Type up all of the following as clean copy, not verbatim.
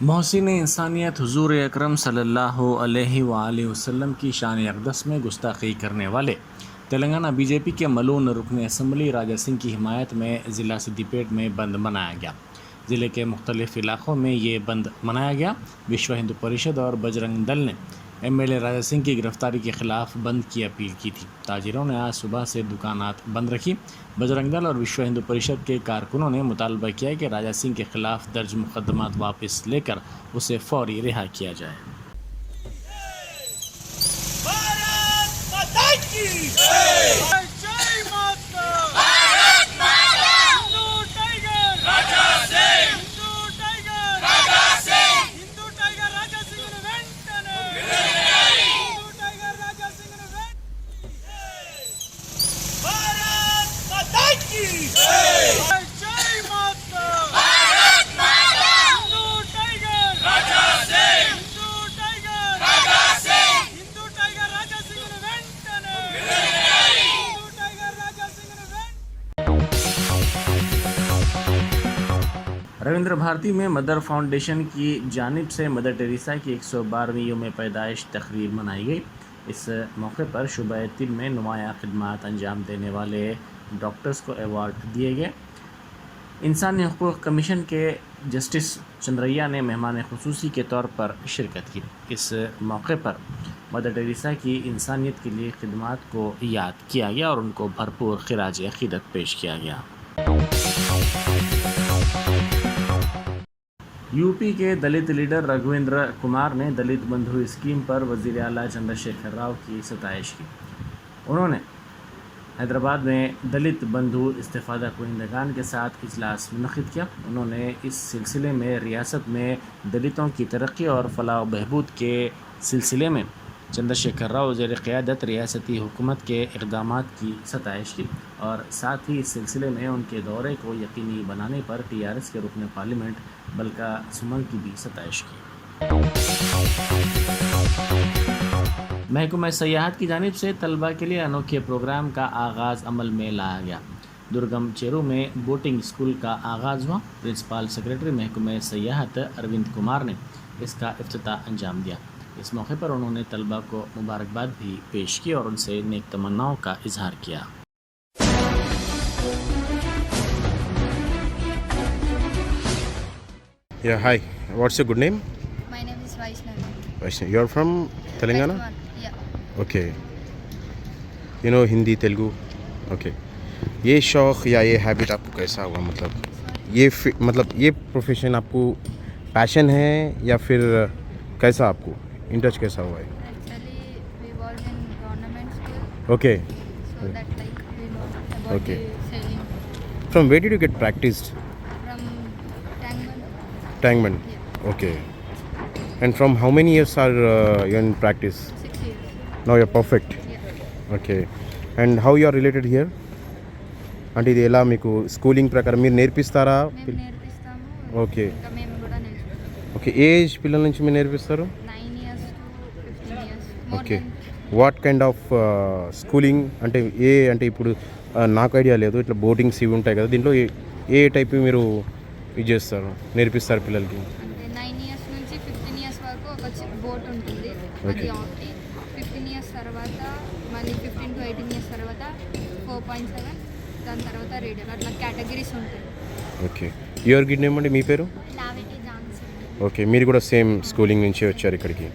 मोहसिन इंसानियत हुजूर अकरम सल्लल्लाहु अलैहि वसल्लम की शान अक़दस में गुस्ताखी करने वाले तेलंगाना बीजेपी के मलून रुकन असम्बली राजा सिंह की हिमायत में ज़िला सिद्दीपेट में बंद मनाया गया। ज़िले के मुख्तलिफ़ इलाक़ों में ये बंद मनाया गया। विश्व हिंदू परिषद और बजरंग दल ने एमएलए राजा सिंह की गिरफ्तारी के ख़िलाफ़ बंद की अपील की थी। ताजिरों ने आज सुबह से दुकानात बंद रखी। बजरंग दल और विश्व हिंदू परिषद के कारकुनों ने मुतालबा किया कि राजा सिंह के ख़िलाफ़ दर्ज मुकदमात वापस लेकर उसे फ़ौरी रिहा किया जाए। रविंद्र भारती में मदर फाउंडेशन की जानिब से मदर टेरेसा की 112वीं यौम पैदाइश तकरीब मनाई गई। इस मौके पर शुबा तिब में नुमाया खिदमात अंजाम देने वाले डॉक्टर्स को अवार्ड दिए गए। इंसानी हकूक़ कमीशन के जस्टिस चंद्रैया ने मेहमान खुसूसी के तौर पर शिरकत की। इस मौके पर मदर टेरेसा की इंसानियत के लिए खिदमात को याद किया गया और उनको भरपूर खिराज अक़ीदत पेश किया गया। यूपी के दलित लीडर रघुवेंद्र कुमार ने दलित बंधु स्कीम पर वज़ीर आला चंद्रशेखर राव की सताइश की। उन्होंने हैदराबाद में दलित बंधु इस्तेफ़ादा कुनिंदगान के साथ इजलास मुनक़िद किया। उन्होंने इस सिलसिले में रियासत में दलितों की तरक्की और फलाह व बहबूद के सिलसिले में चंद्रशेखर राव ज़ेर क़यादत रियासती हुकूमत के इक़दामात की सताइश की और साथ ही इस सिलसिले में उनके दौरे को यकीनी बनाने पर टीआरएस के रुकन पार्लियामेंट बल्का सुमन की भी सताइश की। महकमा सयाहत की जानिब से तलबा के लिए अनोखे प्रोग्राम का आगाज़ अमल में लाया गया। दुर्गम चेरू में बोटिंग स्कूल का आगाज़ हुआ। प्रिंसिपल सेक्रेटरी महकमा सयाहत अरविंद कुमार ने इसका इफ्तिताह अंजाम दिया। इस मौके पर उन्होंने तलबा को मुबारकबाद भी पेश की और उनसे नेक तमन्नाओं का इजहार किया। Yeah, hi. What's your good name? My name is Vaishnavi. Vaishnavi. You're from Telangana? Yeah. Okay. You know Hindi, Telugu? Okay. ये शौक़ या ये हैबिट आपको कैसा हुआ? मतलब ये प्रोफेशन आपको पैशन है या फिर कैसा आपको इंटरेस्ट कैसा हुआ है? Actually, we work in government school. Okay. So that like we know about Okay. the sailing From where did you get practiced? from Tangman. Tangman. Yeah. Okay. And from how many years are you in practice? 6 years. Now you're perfect. Yeah. Okay. And how you are related here? అంటే ఇది ఎలా మీకు schooling ప్రకారం మీరు నేర్పిస్తారా? మేము నేర్పిస్తాము. Okay. ఇంకా మేము కూడా నేర్చుకుంటాము. ఓకే. ఏజ్ పిల్లల నుంచి మీరు నేర్పిస్తారు? 9 years to 15 years. More okay. than what kind of schooling అంటే అంటే ఇప్పుడు నాకు ఐడియా లేదు. ఇట్లా బోటింగ్స్ ఇవి ఉంటాయి కదా, దీంట్లో ఏ టైప్ మీరు ఇది చేస్తారు, నేర్పిస్తారు పిల్లలకి? అంటే 9 years నుంచి 15 years వరకు ఒక బోట్ ఉంటుంది. అది ఒకటి. 15 years తర్వాత మళ్ళీ 15 to 18 years తర్వాత 4.7, దాని తర్వాత రేడియో, అట్లా కేటగిరీస్ ఉంటాయి. ఓకే. యువర్ గిడ్ నేమ్ అండి, మీ పేరు? లావెటీ జాన్సన్. ఓకే. మీరు కూడా సేమ్ స్కూలింగ్ నుంచి వచ్చారు ఇక్కడికి?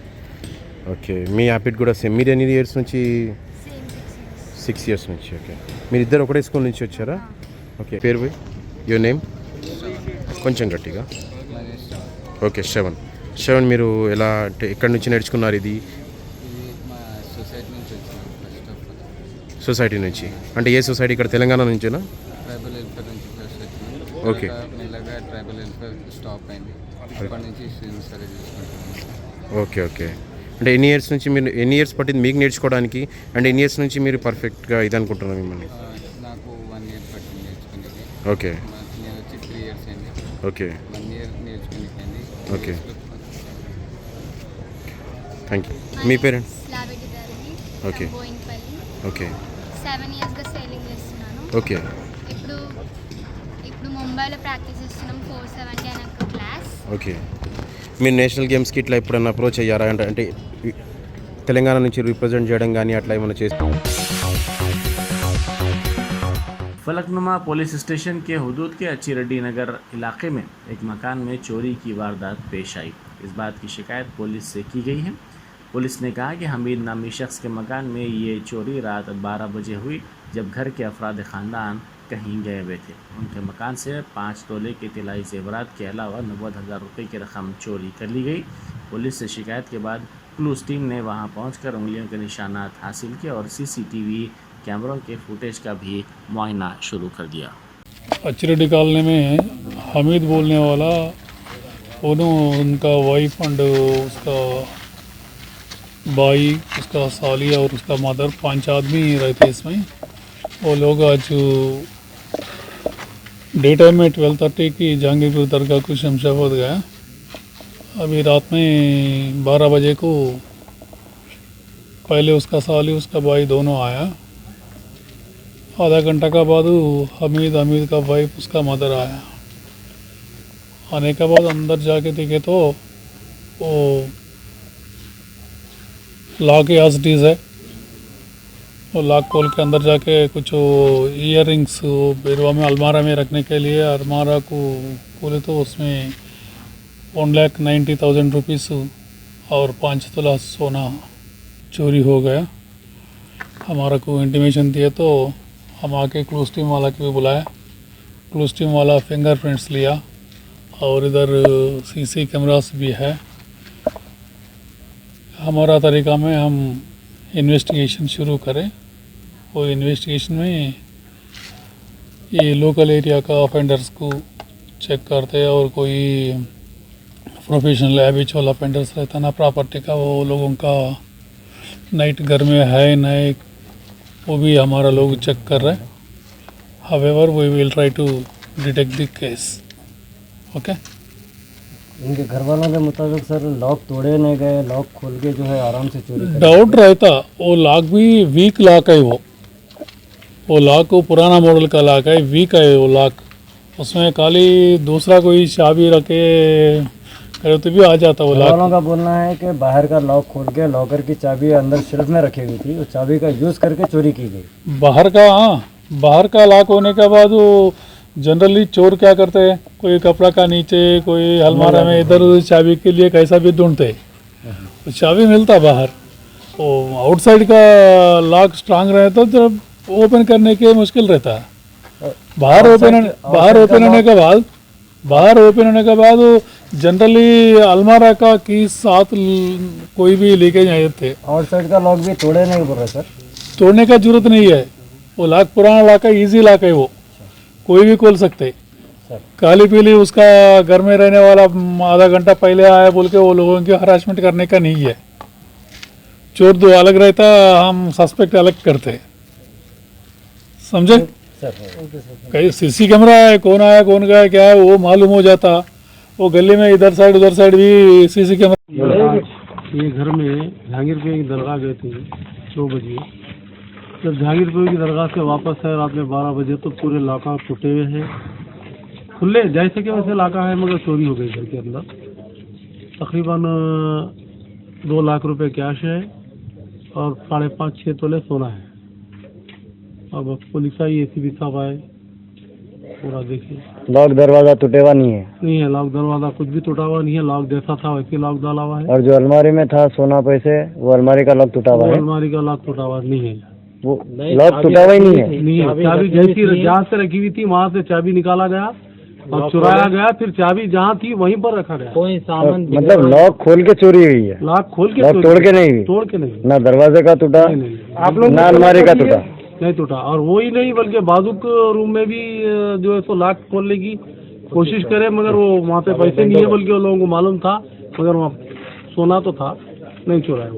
ఓకే. మీ హ్యాబిట్ కూడా సేమ్. మీరు ఎన్ని ఇయర్స్ నుంచి? Same 6 years. 6 years నుంచి. ఓకే. మీరు ఇద్దరు ఒకటే స్కూల్ నుంచి వచ్చారా? ఓకే. పేరు పోయి యువర్ నేమ్ కొంచెం గట్టిగా. ఓకే. శ్రవణ్ మీరు ఎలా అంటే ఎక్కడి నుంచి నేర్చుకున్నారు ఇది? మా సొసైటీ నుంచి వచ్చినాం. ఫస్ట్ ఆఫ్ ఆల్ సొసైటీ నుంచి. అంటే ఏ సొసైటీ? ఇక్కడ తెలంగాణ నుంచేనా? ట్రైబల్ వెల్ఫేర్ నుంచి ఫస్ట్ వచ్చినాం. ఓకే. మెల్లగా ట్రైబల్ వెల్ఫేర్ స్టాప్ అయింది. అప్పటి నుంచి స్ట్రీమ్స్ సరే చూసుకుంటున్నాం. ఓకే. ఓకే. అంటే ఎన్ని ఇయర్స్ నుంచి మీరు ఎన్ని ఇయర్స్ పట్టింది మీకు నేర్చుకోవడానికి? అంటే ఎన్ని ఇయర్స్ నుంచి మీరు పర్ఫెక్ట్గా ఇది అనుకుంటున్నారు మిమ్మల్ని? నాకు 1 year పట్టింది నేర్చుకునేది. ఓకే. నేను వచ్చి 3 years అయింది. ఓకే. 1 year నేర్చుకునేది. ఓకే. Thank you. మీ పేరెంట్? లావెటీ గారిని. ఓకే. బోయింగ్పల్లి. ఓకే. 7 yearsగా సేలింగ్ చేస్తున్నాను. ఓకే. ఇప్పుడు ముంబైలో ప్రాక్టీస్ చేస్తున్నాం. 470 అని ఒక క్లాస్. ఓకే. మీరు నేషనల్ గేమ్స్కి ఇట్లా ఎప్పుడన్నా అప్రోచ్ అయ్యారా అంటే తెలంగాణ నుంచి రిప్రజెంట్ చేయడం కానీ అట్లా ఏమైనా చేసి फलकनुमा पुलिस स्टेशन के हदूद के अच्छी रेड्डी नगर इलाके में एक मकान में चोरी की वारदात पेश आई। इस बात की शिकायत पुलिस से की गई है। पुलिस ने कहा कि हमीद नामी शख्स के मकान में ये चोरी रात 12 बजे हुई, जब घर के अफराद ख़ानदान कहीं गए हुए थे। उनके मकान से 5 तोले के तिलाई जेवरात के अलावा 90,000 रुपये की रकम चोरी कर ली गई। पुलिस से शिकायत के बाद क्लूज टीम ने वहां पहुंचकर उंगलियों के निशानात हासिल किए और सीसीटीवी कैमरों के फुटेज का भी मुआयना शुरू कर दिया। अचरेड्डी कॉलोनी में हमीद बोलने वाला उनका वाइफ एंड उसका भाई, उसका साली और उसका मदर 5 आदमी रहते इसमें। वो लोग आज डे टाइम में 12:30 की जहांगीरपुर दरगाह को शमशाबाद गया। अभी रात में 12 बजे को पहले उसका साली उसका भाई दोनों आया। आधा घंटा का बाद हमीद का वाइफ उसका मदर आया। आने के बाद अंदर जाके देखे तो वो लॉक एज इट इज़ है। वो लॉक खोल के अंदर जाके कुछ इयर रिंग्स बेरवा में अलमारा में रखने के लिए अलमारा को खोले तो उसमें 1,90,000 रुपीस और 5 तोला सोना चोरी हो गया। हमारा को इंटीमेशन दिया तो हम आके क्लूज टीम वाला को भी बुलाया। क्लूज टीम वाला फिंगरप्रिंट्स लिया और इधर सीसी कैमरास भी है। हमारा तरीका में हम इन्वेस्टिगेशन शुरू करें। वो इन्वेस्टिगेशन में ये लोकल एरिया का ऑफेंडर्स को चेक करते हैं और कोई प्रोफेशनल हैबिचुअल ऑफेंडर्स रहता ना प्रॉपर्टी का, वो लोगों का नाइट घर में है नहीं, वो भी हमारा लोग चेक कर रहे हैं। However we will try to detect the case. Okay. इनके घर वालों के मुताबिक सर लॉक तोड़े नहीं गए, लॉक खोल के जो है आराम से चोरी कर डाउट रहता वो लॉक भी वीक लॉक है। वो लॉक वो पुराना मॉडल का लॉक है, वीक है वो लॉक। उसमें खाली दूसरा कोई चाबी रखे करे तो भी आ जाता वो घर वालों लॉक। का बोलना है कि बाहर का लॉक खोल के लॉकर की चाबी अंदर शेल्फ में रखी हुई थी, उस चाबी का यूज़ करके चोरी की गई। बाहर का, हाँ, बाहर का लॉक होने के बाद वो जनरली चोर क्या करते हैं, कोई कपड़ा का नीचे, कोई अलमारा में इधर उधर चाबी के लिए कैसा भी ढूंढते हैं, तो चाबी मिलता बाहर। वो आउटसाइड का लॉक स्ट्रांग रहता तो ओपन करने के मुश्किल रहता है। बाहर ओपन होने के बाद जनरली अलमारा का की साथ कोई भी लेके नहीं थे। आउटसाइड का लॉक भी तोड़े नहीं बोल रहे सर। तोड़ने का जरूरत नहीं है, वो लॉक पुराना लॉक है, इजी लॉक है, वो कोई भी खोल सकते। सर काली पीली उसका घर में रहने वाला आधा घंटा पहले आया बोल के वो लोगों की हरासमेंट करने का नहीं है। चोर दो अलग रहता, हम सस्पेक्ट अलग करते, समझे? Sir okay sir. कहीं सीसी कैमरा है, कौन आया कौन गया क्या है वो मालूम हो जाता। वो गली में इधर साइड उधर साइड भी सीसी कैमरा। ये घर में जहांगीरपुर की दरगाह गए थे 2 बजे। जब जहांगीरपुर की दरगाह से वापस आए रात में 12 बजे तो पूरे लाका टूटे हुए हैं, खुले जैसे कि वैसे लाका है, मगर चोरी हो गई घर के अंदर। तकरीबन 2 लाख रुपए कैश है और 5.5-6 तोले सोना है। अब पुलिस आई, एसीपी साहब आए, पूरा देखिए। लॉक दरवाजा टूटे हुआ नहीं है, लॉक दरवाजा कुछ भी टूटा हुआ नहीं है, लॉक जैसा था वैसे लॉक डाला हुआ है। और जो अलमारी में था सोना पैसे, वो अलमारी का लॉक टूटा हुआ है। अलमारी का लॉक टूटा हुआ नहीं है, वो लॉक टूटा हुआ ही नहीं है। नहीं है। चाबी जैसी जहाँ से रखी हुई थी वहाँ से चाबी निकाला गया और चुराया गया, फिर चाबी जहाँ थी वहीं पर रखा गया। कोई सामान मतलब लॉक खोल के चोरी हुई है, लॉक खोल के लॉक तोड़ के नहीं हुई, तोड़ के नहीं, ना दरवाजे का टूटा, आप लोग ना अलमारी का टूटा, नहीं टूटा। और वो ही नहीं बल्कि बाजू के रूम में भी जो है सो लॉक खोलने की कोशिश करे, मगर वो वहाँ पे पैसे नहीं है, बल्कि वो लोगों को मालूम था, मगर वहाँ सोना तो था, नहीं चुराया।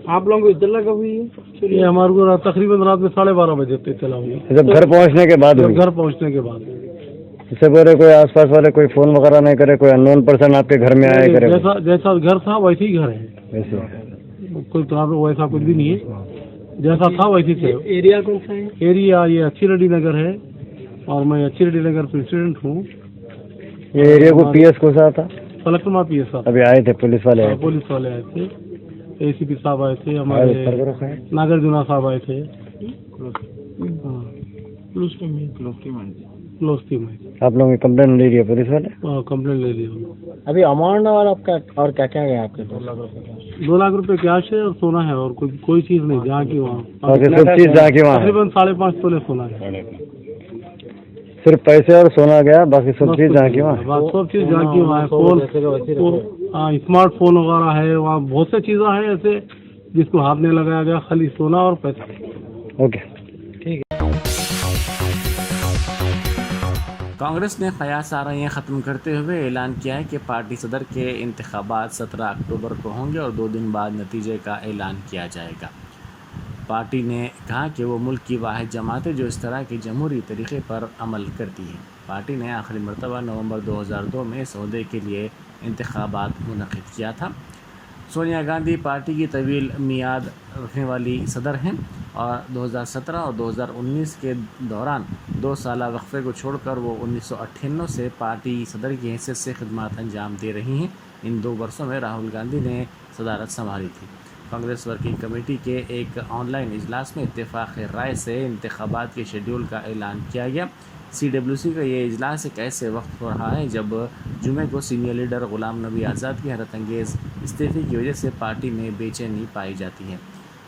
आप लोगों को इतना लगा हुई है? ये हमारे को तकरीबन रात में 12:30 बजे पे इतला हुई। जब घर पहुँचने के बाद हुई? घर पहुँचने के बाद। इससे पहले कोई आसपास वाले कोई फोन वगैरह नहीं करे, कोई अननोन पर्सन आपके घर में आए करे? जैसा घर था वैसे ही घर है, वैसे कोई प्रॉब्लम वैसा कुछ भी नहीं है, जैसा था वैसे थे। एरिया कौन सा है? एरिया ये अच्छी रेड्डी नगर है और मैं अच्छी रेड्डी नगर प्रेसिडेंट हूँ। ये एरिया को पीएस कौन सा था? कलेक्टर माफ ये सर अभी आए थे पुलिस वाले आए थे। पुलिस वाले आए थे, एसीपी साहब आए थे, हमारे नागार्जुना साहब आए थे। क्लोज टीम है। आप लोगों की कंप्लेन ले लिया पुलिस वाले? कंप्लेन ले ली हम लोग। अभी अमाउंट और आपका और क्या क्या गया आपके 2 लाख रुपए कैश है और सोना है और कोई चीज नहीं, जहाँ की वहाँ सब चीज जहाँ की वहाँ है। तकरीबन 5.5 तोले सोना है। सिर्फ पैसे और सोना गया, बाकी सब चीज जहाँ की वहाँ? सब चीज जहाँ की वहाँ है। फोन, स्मार्टफोन वगैरह है, वहाँ बहुत से चीज़ें हैं ऐसे जिसको हाथ नहीं लगाया गया, खाली सोना और पैसा। ओके। कांग्रेस ने क़यास आराइयाँ ख़त्म करते हुए ऐलान किया है कि पार्टी सदर के इंतखाबात 17 अक्टूबर को होंगे और 2 दिन बाद नतीजे का ऐलान किया जाएगा। पार्टी ने कहा कि वो मुल्क की वाहिद जमात है जो इस तरह के जमहूरी तरीक़े पर अमल करती है। पार्टी ने आखिरी मरतबा नवंबर 2002 में इस ओहदे के लिए इंतखाबात मुनक़िद किया था। सोनिया गांधी पार्टी की तवील मियाद रखने वाली सदर हैं और 2017 और 2019 के दौरान 2 साल वक्फे को छोड़कर वो 1998 से पार्टी सदर की हैसियत से खिदमत अंजाम दे रही हैं। इन 2 वर्षों में राहुल गांधी ने सदारत संभाली थी। कांग्रेस वर्किंग कमेटी के एक ऑनलाइन इजलास में इत्तेफाक राय से इंतखाबात के शेड्यूल का ऐलान किया गया। CWC का ये इजलास एक ऐसे वक्त हो रहा है जब जुमे को सीनियर लीडर ग़ुलाम नबी आज़ाद की हैरत अंगेज़ इस्तीफ़े की वजह से पार्टी में बेचैनी पाई जाती है।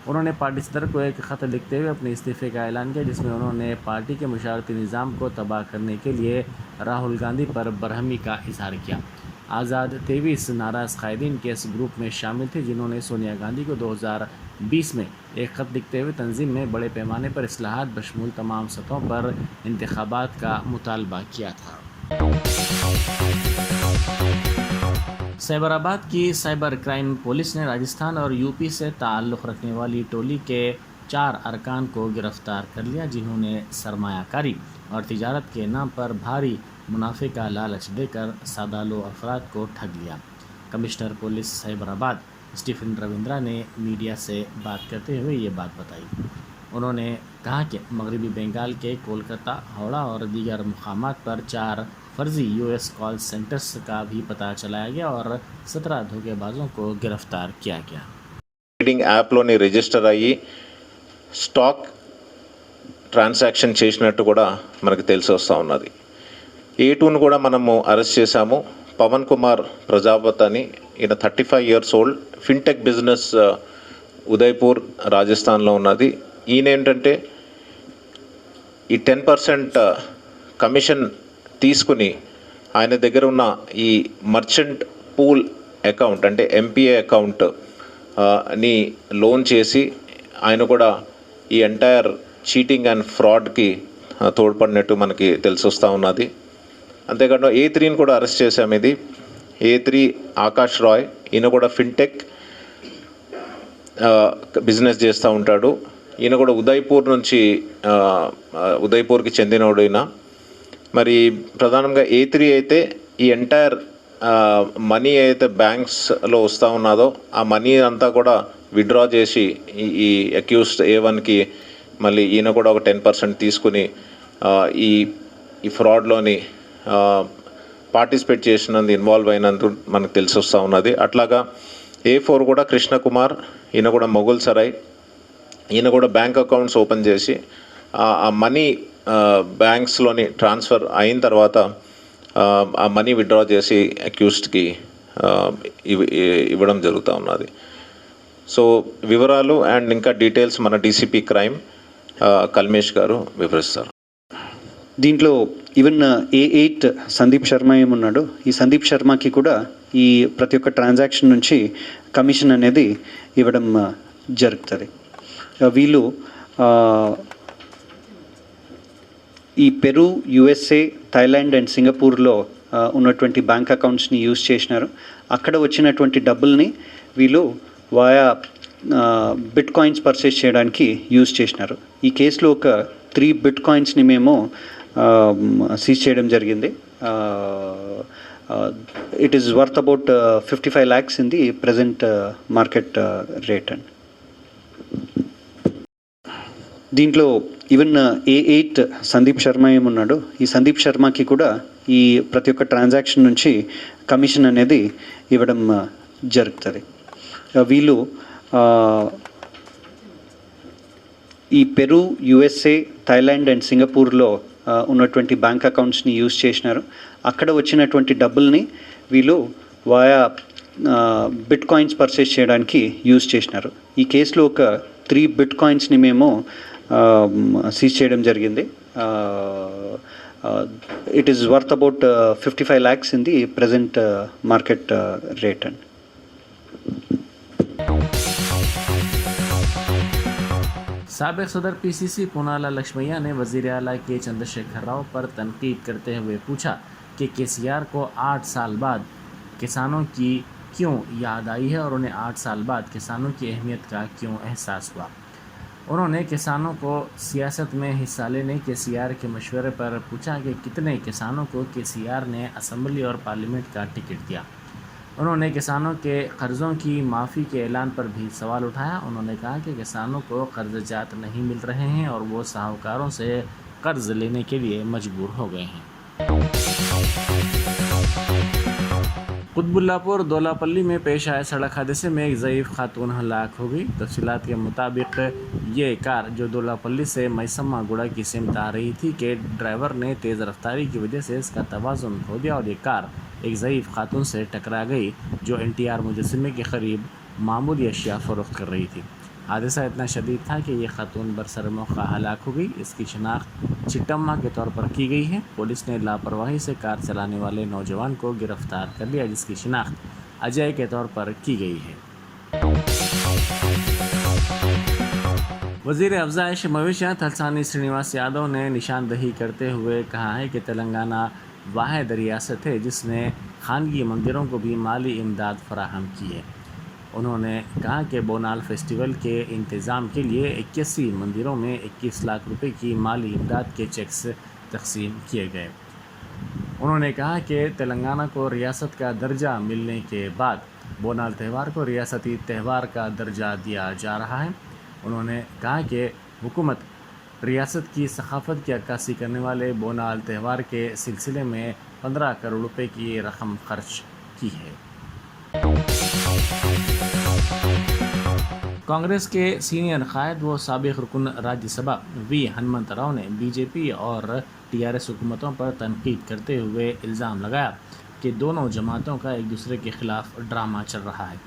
उन्होंने पार्टी सदर को एक ख़त लिखते हुए अपने इस्तीफ़े का ऐलान किया, जिसमें उन्होंने पार्टी के मुशावरती निज़ाम को तबाह करने के लिए राहुल गांधी पर बरहमी का इज़हार किया। आज़ाद 23 नाराज़ कायदीन के इस ग्रुप में शामिल थे जिन्होंने सोनिया गांधी को 2020 में एक ख़त लिखते हुए तंजीम में बड़े पैमाने पर इस्लाहात बशमूल तमाम सतहों पर इंतखाबात का मुतालबा किया था। साइबराबाद की साइबर क्राइम पुलिस ने राजस्थान और यूपी से ताल्लुक़ रखने वाली टोली के 4 अरकान को गिरफ़्तार कर लिया जिन्होंने सरमायाकारी और तिजारत के नाम पर भारी मुनाफे का लालच देकर सादालो अफराद को ठग लिया। कमिश्नर पुलिस साइबराबाद स्टीफन रविंद्रा ने मीडिया से बात करते हुए ये बात बताई। उन्होंने कहा कि मगरबी बंगाल के कोलकाता, हावड़ा और दीगर मुकामात पर 4 फर्जी US कॉल सेंटर्स का भी पता चलाया गया और 17 धोखेबाजों को गिरफ्तार किया गया। ట్రేడింగ్ యాప్లోని రిజిస్టర్ అయ్యి స్టాక్ ట్రాన్సాక్షన్ చేసినట్టు కూడా మనకు తెలిసి వస్తూ ఉన్నది. A2ను కూడా మనము అరెస్ట్ చేశాము. పవన్ కుమార్ ప్రజాపత్ అని, ఈయన 35 years old, fintech business Udaipur రాజస్థాన్లో ఉన్నది. ఈయన ఏంటంటే ఈ 10% కమిషన్ తీసుకుని ఆయన దగ్గర ఉన్న ఈ మర్చెంట్ పూల్ అకౌంట్ అంటే MPA అకౌంట్ ని లోన్ చేసి ఆయన కూడా ఈ ఎంటైర్ చీటింగ్ అండ్ ఫ్రాడ్కి తోడ్పడినట్టు మనకి తెలిసి వస్తూ ఉన్నది. అంతేకాకుండా A3ని కూడా అరెస్ట్ చేశాము. ఇది A3 ఆకాష్ రాయ్, ఈయన కూడా ఫిన్టెక్ బిజినెస్ చేస్తూ ఉంటాడు. ఈయన కూడా ఉదయ్పూర్కి చెందినవాడు ఈయన. మరి ప్రధానంగా A3 అయితే ఈ ఎంటైర్ మనీ అయితే బ్యాంక్స్లో వస్తూ ఉన్నదో ఆ మనీ అంతా కూడా విత్డ్రా చేసి ఈ అక్యూజ్డ్ A1కి మళ్ళీ ఈయన కూడా ఒక 10% తీసుకుని ఈ ఫ్రాడ్లోని పార్టిసిపేట్ చేసినందు, ఇన్వాల్వ్ అయినందు మనకు తెలిసి వస్తూ ఉన్నది. అట్లాగా A4 కూడా కృష్ణ కుమార్, ఈయన కూడా మొగుల్ సరాయ్, ఈయన కూడా బ్యాంక్ అకౌంట్స్ ఓపెన్ చేసి ఆ మనీ బ్యాంక్స్లోని ట్రాన్స్ఫర్ అయిన తర్వాత ఆ మనీ విత్డ్రా చేసి అక్యూజ్డ్కి ఇవ్వడం జరుగుతూ ఉన్నది. సో వివరాలు అండ్ ఇంకా డీటెయిల్స్ మన DCP క్రైమ్ కల్మేష్ గారు వివరిస్తారు. దీంట్లో ఈవెన్ A8 సందీప్ శర్మ ఏమున్నాడు, ఈ సందీప్ శర్మకి కూడా ఈ ప్రతి ఒక్క ట్రాన్సాక్షన్ నుంచి కమిషన్ అనేది ఇవ్వడం జరుగుతుంది. వీళ్ళు ఈ పెరు, USA, థాయిలాండ్ అండ్ సింగపూర్లో ఉన్నటువంటి బ్యాంక్ అకౌంట్స్ని యూజ్ చేసినారు. అక్కడ వచ్చినటువంటి డబ్బుల్ని వీళ్ళు వాయా బిట్ కాయిన్స్ పర్చేస్ చేయడానికి యూజ్ చేసినారు. ఈ కేసులో ఒక 3 బిట్ కాయిన్స్ని మేము సీజ్ చేయడం జరిగింది. It is worth about 55 lakhs in the present market rate. And దీంట్లో ఈవెన్ A8 సందీప్ శర్మ ఏమున్నాడు, ఈ సందీప్ శర్మకి కూడా ఈ ప్రతి ఒక్క ట్రాన్సాక్షన్ నుంచి కమిషన్ అనేది ఇవ్వడం జరుగుతుంది. వీళ్ళు ఈ పెరు, USA, థాయిలాండ్ అండ్ సింగపూర్లో ఉన్నటువంటి బ్యాంక్ అకౌంట్స్ని యూజ్ చేసినారు. అక్కడ వచ్చినటువంటి డబ్బుల్ని వీళ్ళు వాయా బిట్ కాయిన్స్ పర్చేస్ చేయడానికి యూజ్ చేసినారు. ఈ కేసులో ఒక 3 బిట్ కాయిన్స్ని మేము సీజ్ చేయడం జరిగింది. It is worth about 55 lakhs in the present market rate. And साबिक सदर PCC पूनाला लक्ष्मैया ने वज़ीर आला के चंद्रशेखर राव पर तनकीद करते हुए पूछा कि KCR को 8 साल बाद किसानों की क्यों याद आई है और उन्हें 8 साल बाद किसानों की अहमियत का क्यों एहसास हुआ। उन्होंने किसानों को सियासत में हिस्सा लेने KCR के मशवरे पर पूछा कि कितने किसानों को KCR ने असम्बली और पार्लियामेंट का टिकट दिया। उन्होंने किसानों के कर्ज़ों की माफ़ी के ऐलान पर भी सवाल उठाया। उन्होंने कहा कि किसानों को कर्ज़जात नहीं मिल रहे हैं और वो साहूकारों से कर्ज़ लेने के लिए मजबूर हो गए हैं। कुतबुल्लापुर दोलापल्ली में पेश आए सड़क हादसे में एक ज़ईफ़ खातून हलाक हो गई। तफसीलात के मुताबिक ये कार जो दोलापल्ली से मैसम्मा गुड़ा की सिमत आ रही थी कि ड्राइवर ने तेज़ रफ्तारी की वजह से इसका तवाज़ुन खो दिया और ये कार एक ज़ईफ़ खातून से टकरा गई जो NTR मुजस्समे के करीब मामूली अशिया फ़रोख्त कर रही थी। हादसा इतना शदीद था कि ये खातून बरसर मौका हलाक हो गई। इसकी शनाख्त चिट्टम्मा के तौर पर की गई है। पुलिस ने लापरवाही से कार चलाने वाले नौजवान को गिरफ्तार कर लिया जिसकी शनाख्त अजय के तौर पर की गई है। वज़ीर अफ़ज़ाइश मवेशियात तलसानी श्रीनिवास यादव ने निशानदही करते हुए कहा है कि तेलंगाना वाहिद रियासत है जिसने खानगी मंदिरों को भी माली इमदाद फराहम की है। उन्होंने कहा कि बोनाल फेस्टिवल के इंतज़ाम के लिए 81 मंदिरों में 21 लाख रुपए की माली इमदाद के चेक्स तकसीम किए गए। उन्होंने कहा कि तेलंगाना को रियासत का दर्जा मिलने के बाद बोनाल त्यौहार को रियासती त्यौहार का दर्जा दिया जा रहा है। उन्होंने कहा कि हुकूमत रियासत की सकाफ़त की अक्कासी करने वाले बोनाल त्यौहार के सिलसिले में 15 करोड़ रुपए की रकम खर्च की है। कांग्रेस के सीनियर कायद व साबिक रुकन राज्यसभा V हनुमंतराव ने BJP और TRS हुकूमतों पर तनकीद करते हुए इल्ज़ाम लगाया कि दोनों जमातों का एक दूसरे के ख़िलाफ़ ड्रामा चल रहा है।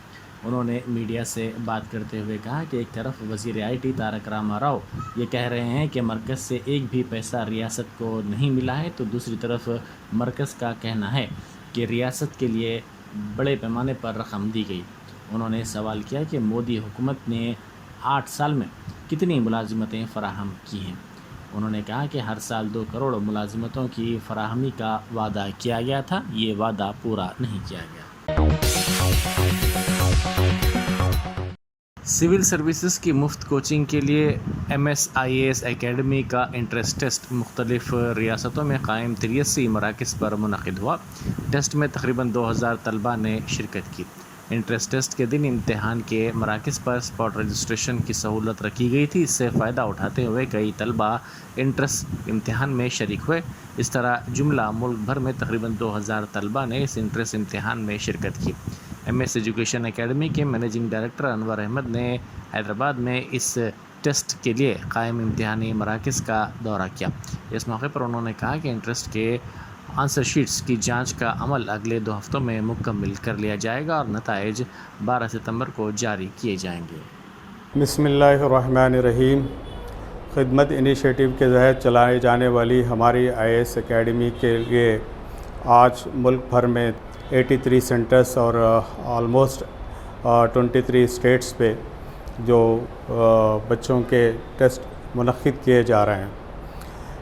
उन्होंने मीडिया से बात करते हुए कहा कि एक तरफ वज़ीर IT तारक रामाराव ये कह रहे हैं कि मरकज़ से एक भी पैसा रियासत को नहीं मिला है, तो दूसरी तरफ मरकज़ का कहना है कि रियासत के लिए बड़े पैमाने पर रकम दी गई। उन्होंने सवाल किया कि मोदी हुकूमत ने 8 साल में कितनी मुलाजिमतें फ़राहम की हैं। उन्होंने कहा कि हर साल 2 करोड़ मुलाजिमतों की फ़राहमी का वादा किया गया था, ये वादा पूरा नहीं किया गया। सिविल सर्विसेज की मुफ्त कोचिंग के लिए MSIAS एकेडमी का इंट्रेंस टेस्ट मुख्तलिफ़ रियासतों में कायम 83 मराकज़ पर मुनक़िद हुआ। टेस्ट में तकरीबन 2000 तलबा ने शिरकत की। इंट्रेंस टेस्ट के दिन इम्तिहान के मराकज़ पर स्पॉट रजिस्ट्रेशन की सहूलत रखी गई थी। इससे फ़ायदा उठाते हुए कई तलबा इंट्रेंस इम्तिहान में शरीक हुए। इस तरह जुमला मुल्क भर में तकरीबन 2000 तलबा ने इस इंट्रेंस इम्तिहान में शिरकत की। MS एजुकेशन एकेडमी के मैनेजिंग डायरेक्टर अनवर अहमद ने हैदराबाद में इस टेस्ट के लिए कायम इम्तिहानी मराकज़ का दौरा किया। इस मौके पर उन्होंने कहा कि इंट्रेंस के आंसर शीट्स की जांच का अमल अगले 2 हफ्तों में मुकम्मल कर लिया जाएगा और नताइज 12 सितंबर को जारी किए जाएंगे। बिस्मिल्लाहिर्रहमानिर्रहीम। खिदमत इनिशिएटिव के तहत चलाई जाने वाली हमारी IAS एकेडमी के लिए आज मुल्क भर में 83 सेंटर्स और ऑलमोस्ट 23 स्टेट्स पे जो बच्चों के टेस्ट मुनक़्क़िद किए जा रहे हैं।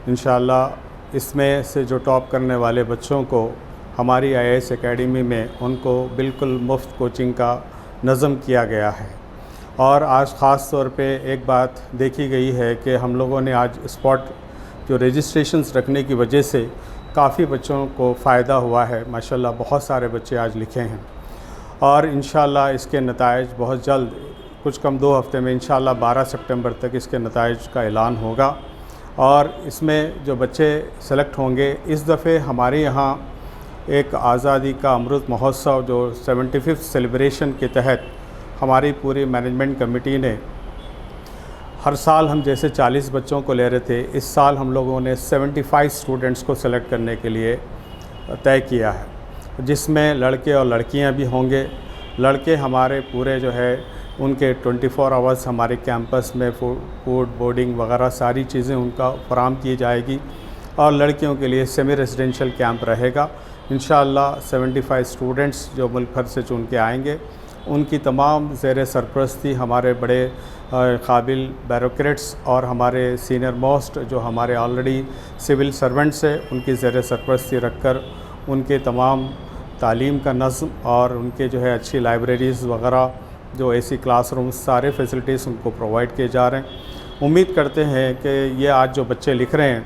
इंशाअल्लाह इसमें से जो टॉप करने वाले बच्चों को हमारी IAS एकेडमी में उनको बिल्कुल मुफ्त कोचिंग का नज़म किया गया है। और आज ख़ास तौर पे एक बात देखी गई है कि हम लोगों ने आज स्पॉट जो रजिस्ट्रेशंस रखने की वजह से काफ़ी बच्चों को फ़ायदा हुआ है। माशाल्लाह बहुत सारे बच्चे आज लिखे हैं और इंशाअल्लाह इसके नताइज बहुत जल्द कुछ कम 2 हफ्ते में इंशाअल्लाह 12 सितंबर तक इसके नताइज का ऐलान होगा। और इसमें जो बच्चे सेलेक्ट होंगे, इस दफ़े हमारे यहाँ एक आज़ादी का अमृत महोत्सव जो 75th सेलिब्रेशन के तहत हमारी पूरी मैनेजमेंट कमेटी ने, हर साल हम जैसे 40 बच्चों को ले रहे थे, इस साल हम लोगों ने 75 स्टूडेंट्स को सेलेक्ट करने के लिए तय किया है, जिसमें लड़के और लड़कियां भी होंगे। लड़के हमारे पूरे जो है उनके 24 आवर्स हमारे कैंपस में फूड बोर्डिंग वगैरह सारी चीज़ें उनका फराहम की जाएगी, और लड़कियों के लिए सेमी रेजिडेंशियल कैंप रहेगा। इंशाअल्लाह 75 स्टूडेंट्स जो मुल्क भर से चुन के आएंगे, उनकी तमाम ज़ेर सरपरस्ती हमारे बड़े काबिल ब्यूरोक्रेट्स और हमारे सीनियर मोस्ट जो हमारे ऑलरेडी सिविल सर्वेंट्स हैं, उनकी ज़ेर सरपरस्ती रखकर उनके तमाम तालीम का नज़्म और उनके जो है अच्छी लाइब्रेरीज़ वगैरह, जो एसी क्लासरूम, सारे फैसिलिटीज़ उनको प्रोवाइड किए जा रहे हैं। उम्मीद करते हैं कि ये आज जो बच्चे लिख रहे हैं,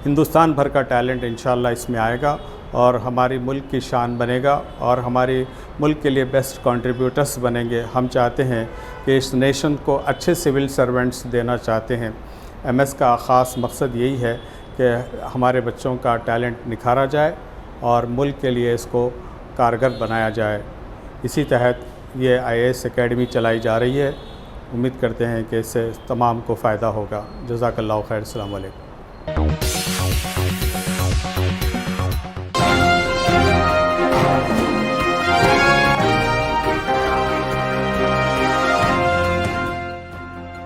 हिंदुस्तान भर का टैलेंट इंशाअल्लाह इसमें आएगा और हमारी मुल्क की शान बनेगा और हमारी मुल्क के लिए बेस्ट कंट्रीब्यूटर्स बनेंगे। हम चाहते हैं कि इस नेशन को अच्छे सिविल सर्वेंट्स देना चाहते हैं। एमएस का ख़ास मकसद यही है कि हमारे बच्चों का टैलेंट निखारा जाए और मुल्क के लिए इसको कारगर बनाया जाए। इसी तहत ये IAS एकेडमी चलाई जा रही है। उम्मीद करते हैं कि इससे तमाम को फ़ायदा होगा। जज़ाकल्लाहु खैर। अस्सलामु अलैकुम।